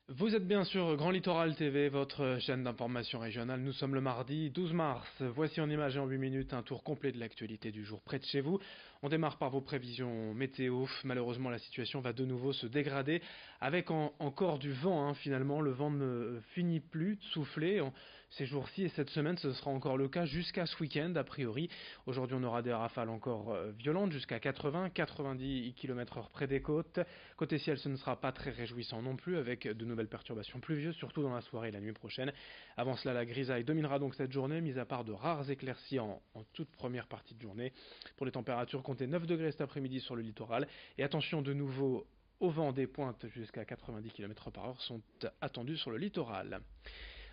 Vous êtes bien sûr Grand Littoral TV, votre chaîne d'information régionale. Nous sommes le mardi 12 mars. Voici en images et en 8 minutes un tour complet de l'actualité du jour près de chez vous. On démarre par vos prévisions météo. Malheureusement, la situation va de nouveau se dégrader avec encore du vent. Finalement, le vent ne finit plus de souffler ces jours-ci et cette semaine, ce sera encore le cas jusqu'à ce week-end a priori. Aujourd'hui, on aura des rafales encore violentes jusqu'à 80-90 km/h près des côtes. Côté ciel, ce ne sera pas très réjouissant non plus, avec de nouvelles perturbations pluvieuses, surtout dans la soirée et la nuit prochaine. Avant cela, la grisaille dominera donc cette journée, mis à part de rares éclaircies en toute première partie de journée. Pour les températures, comptez 9 degrés cet après-midi sur le littoral. Et attention de nouveau au vent, des pointes jusqu'à 90 km/h sont attendues sur le littoral.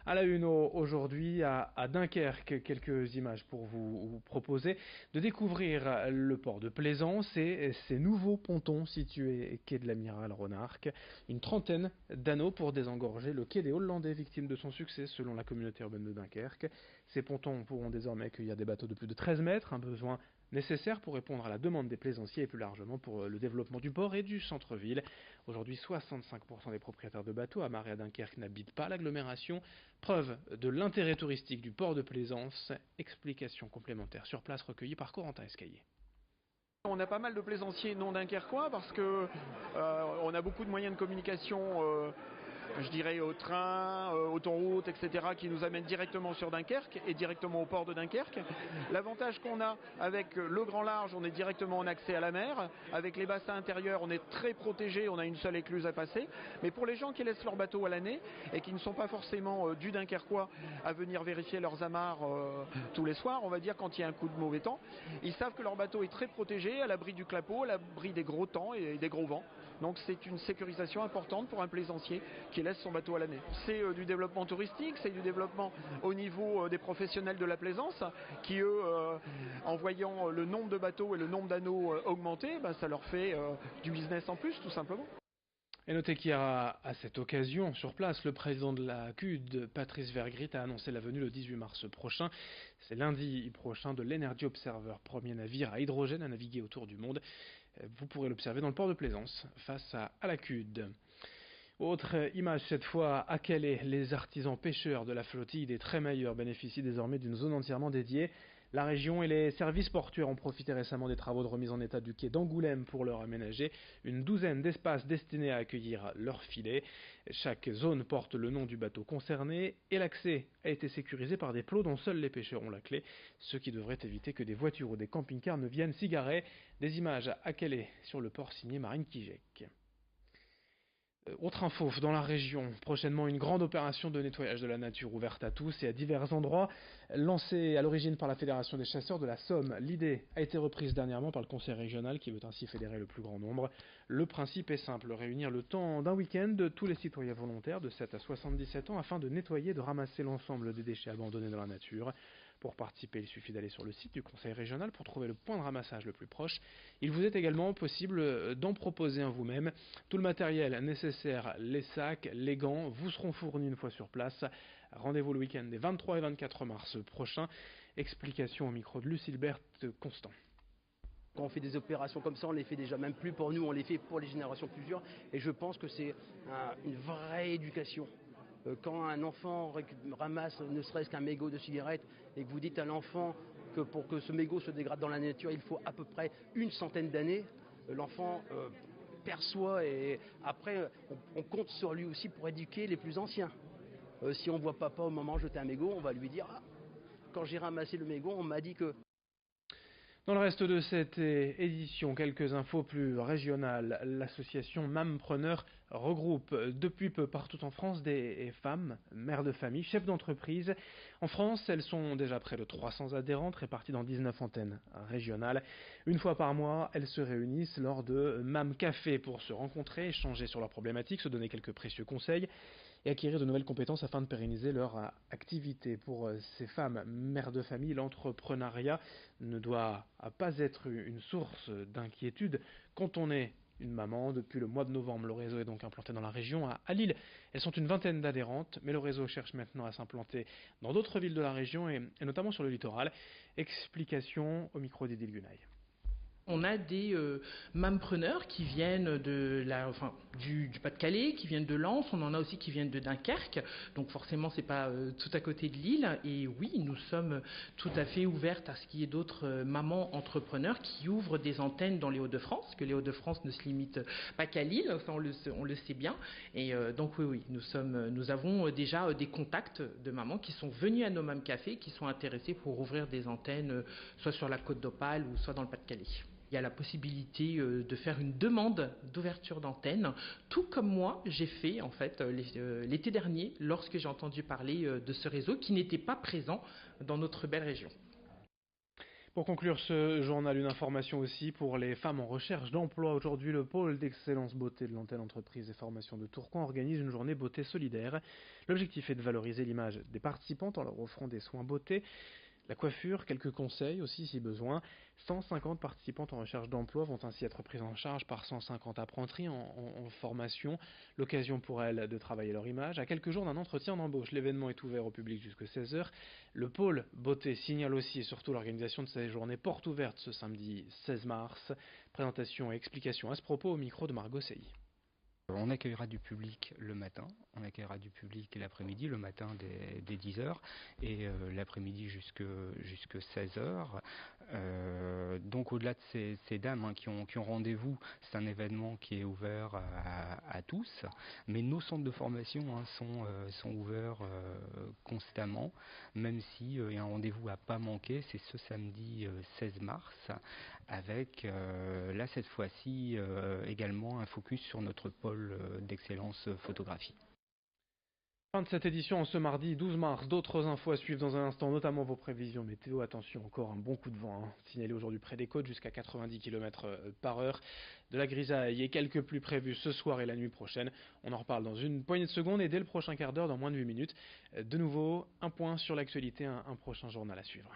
À la une aujourd'hui à Dunkerque, quelques images pour vous proposer de découvrir le port de Plaisance et ses nouveaux pontons situés quai de l'Amiral Ronarc'h. Une trentaine d'anneaux pour désengorger le quai des Hollandais, victime de son succès selon la communauté urbaine de Dunkerque. Ces pontons pourront désormais accueillir des bateaux de plus de 13 mètres, un besoin nécessaire pour répondre à la demande des plaisanciers et plus largement pour le développement du port et du centre-ville. Aujourd'hui, 65% des propriétaires de bateaux amarrés à Dunkerque n'habitent pas l'agglomération. Preuve de l'intérêt touristique du port de Plaisance. Explication complémentaire sur place recueillie par Corentin Escaillé. On a pas mal de plaisanciers non dunkerquois parce que on a beaucoup de moyens de communication, je dirais au train, autoroute, etc., qui nous amènent directement sur Dunkerque et directement au port de Dunkerque. L'avantage qu'on a avec le grand large, on est directement en accès à la mer. Avec les bassins intérieurs, on est très protégé, on a une seule écluse à passer. Mais pour les gens qui laissent leur bateau à l'année et qui ne sont pas forcément du dunkerquois à venir vérifier leurs amarres tous les soirs, on va dire quand il y a un coup de mauvais temps, ils savent que leur bateau est très protégé, à l'abri du clapot, à l'abri des gros temps et des gros vents. Donc c'est une sécurisation importante pour un plaisancier qui laisse son bateau à l'année. C'est du développement touristique, c'est du développement au niveau des professionnels de la plaisance qui eux, en voyant le nombre de bateaux et le nombre d'anneaux augmenter, ça leur fait du business en plus tout simplement. Et notez qu'hier, à cette occasion, sur place, le président de la CUD, Patrice Vergrit, a annoncé la venue le 18 mars prochain. C'est lundi prochain de l'Energy Observer, premier navire à hydrogène à naviguer autour du monde. Vous pourrez l'observer dans le port de Plaisance, face à la CUD. Autre image cette fois à Calais, les artisans pêcheurs de la flottille des Trémailleurs bénéficient désormais d'une zone entièrement dédiée. La région et les services portuaires ont profité récemment des travaux de remise en état du quai d'Angoulême pour leur aménager une douzaine d'espaces destinés à accueillir leurs filets. Chaque zone porte le nom du bateau concerné et l'accès a été sécurisé par des plots dont seuls les pêcheurs ont la clé, ce qui devrait éviter que des voitures ou des camping-cars ne viennent s'y garer. Des images à Calais sur le port signé Marine Kijek. Autre info, dans la région, prochainement une grande opération de nettoyage de la nature ouverte à tous et à divers endroits, lancée à l'origine par la Fédération des chasseurs de la Somme. L'idée a été reprise dernièrement par le conseil régional qui veut ainsi fédérer le plus grand nombre. Le principe est simple, réunir le temps d'un week-end tous les citoyens volontaires de 7 à 77 ans afin de nettoyer et de ramasser l'ensemble des déchets abandonnés dans la nature. Pour participer, il suffit d'aller sur le site du conseil régional pour trouver le point de ramassage le plus proche. Il vous est également possible d'en proposer un vous-même. Tout le matériel nécessaire, les sacs, les gants, vous seront fournis une fois sur place. Rendez-vous le week-end des 23 et 24 mars prochains. Explication au micro de Lucille Berthe Constant. Quand on fait des opérations comme ça, on les fait déjà même plus pour nous, on les fait pour les générations futures. Et je pense que c'est une vraie éducation. Quand un enfant ramasse ne serait-ce qu'un mégot de cigarette et que vous dites à l'enfant que pour que ce mégot se dégrade dans la nature, il faut à peu près une centaine d'années, l'enfant perçoit et après on compte sur lui aussi pour éduquer les plus anciens. Si on voit papa au moment de jeter un mégot, on va lui dire quand j'ai ramassé le mégot, on m'a dit que... Dans le reste de cette édition, quelques infos plus régionales. L'association Mampreneur regroupe depuis peu partout en France des femmes, mères de famille, chefs d'entreprise. En France, elles sont déjà près de 300 adhérentes réparties dans 19 antennes régionales. Une fois par mois, elles se réunissent lors de Mam Café pour se rencontrer, échanger sur leurs problématiques, se donner quelques précieux conseils et acquérir de nouvelles compétences afin de pérenniser leur activité. Pour ces femmes mères de famille, l'entrepreneuriat ne doit pas être une source d'inquiétude quand on est une maman. Depuis le mois de novembre, le réseau est donc implanté dans la région. À Lille, elles sont une vingtaine d'adhérentes, mais le réseau cherche maintenant à s'implanter dans d'autres villes de la région et notamment sur le littoral. Explication au micro d'Edil Gunay. On a des mampreneurs qui viennent du Pas-de-Calais, qui viennent de Lens, on en a aussi qui viennent de Dunkerque, donc forcément c'est pas tout à côté de Lille. Et oui, nous sommes tout à fait ouvertes à ce qu'il y ait d'autres mamans entrepreneurs qui ouvrent des antennes dans les Hauts-de-France, parce que les Hauts-de-France ne se limitent pas qu'à Lille, ça on le sait bien. Et donc oui, nous avons déjà des contacts de mamans qui sont venues à nos Mam Café, qui sont intéressées pour ouvrir des antennes, soit sur la Côte d'Opale ou soit dans le Pas-de-Calais. Il y a la possibilité de faire une demande d'ouverture d'antenne, tout comme moi j'ai fait en fait l'été dernier lorsque j'ai entendu parler de ce réseau qui n'était pas présent dans notre belle région. Pour conclure ce journal, une information aussi pour les femmes en recherche d'emploi. Aujourd'hui, le pôle d'excellence beauté de l'antenne entreprise et formation de Tourcoing organise une journée beauté solidaire. L'objectif est de valoriser l'image des participantes en leur offrant des soins beauté, la coiffure, quelques conseils aussi si besoin. 150 participantes en recherche d'emploi vont ainsi être prises en charge par 150 apprentis en formation. L'occasion pour elles de travailler leur image. À quelques jours d'un entretien d'embauche, l'événement est ouvert au public jusqu'à 16h. Le pôle beauté signale aussi et surtout l'organisation de ces journées portes ouvertes ce samedi 16 mars. Présentation et explication à ce propos au micro de Margot Sey. On accueillera du public le matin, on accueillera du public l'après-midi, le matin dès 10h et l'après-midi jusque 16h. Donc au-delà de ces dames qui ont rendez-vous, c'est un événement qui est ouvert à tous, mais nos centres de formation sont ouverts constamment, même s'il y a un rendez-vous à pas manquer, c'est ce samedi 16 mars, avec là cette fois-ci également un focus sur notre pôle d'excellence photographie. Fin de cette édition ce mardi 12 mars. D'autres infos à suivre dans un instant, notamment vos prévisions météo. Attention, encore un bon coup de vent signalé aujourd'hui près des côtes jusqu'à 90 km/h. De la grisaille et quelques pluies prévues ce soir et la nuit prochaine. On en reparle dans une poignée de secondes et dès le prochain quart d'heure, dans moins de 8 minutes. De nouveau, un point sur l'actualité, un prochain journal à suivre.